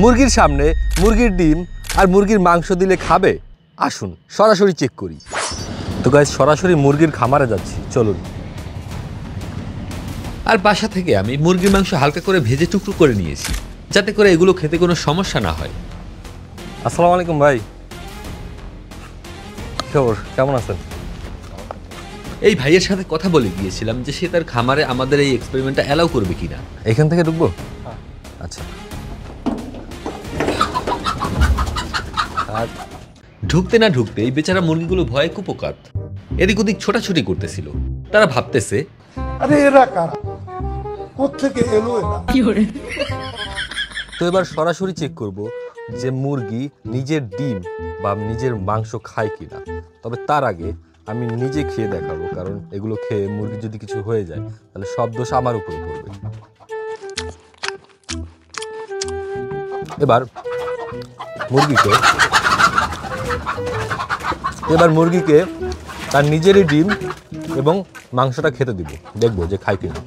মুরগির সামনে মুরগির ডিম আর মুরগির মাংস দিলে খাবে? আসুন সরাসরি চেক করি। তো গাইস, সরাসরি মুরগির খামারে যাচ্ছি, চলুন। আর বাসা থেকে আমি মুরগির মাংস হালকা করে ভেজে টুকরো করে নিয়েছি, যাতে করে এগুলো খেতে কোনো সমস্যা না হয়। আসসালামু আলাইকুম ভাই, খবর কেমন আছেন? এই ভাইয়ের সাথে কথা বলে গিয়েছিলাম যে সে তার খামারে আমাদের এই এক্সপেরিমেন্টটা অ্যালাউ করবে কিনা। এখান থেকে ঢুকবো? আচ্ছা। আর ঢুকতে না ঢুকতে এই বেচারা মুরগিগুলো ভয়ে কুপোকাত, এদিক ওদিক ছোটাছুটি করতেছিল। তারা ভাবতেছে, আরে এরা কারা, কোত্থেকে এলো এরা? তো এবার সরাসরি চেক করব যে মুরগি নিজের ডিম বা নিজের মাংস খায় কিনা। তবে তার আগে আমি নিজে খেয়ে দেখাবো, কারণ এগুলো খেয়ে মুরগি যদি কিছু হয়ে যায় তাহলে সব দোষ আমার উপরে পড়বে। এবার মুরগিকে তার নিজেরই ডিম এবং মাংসটা খেতে দিব, দেখবো যে খায় কিনা।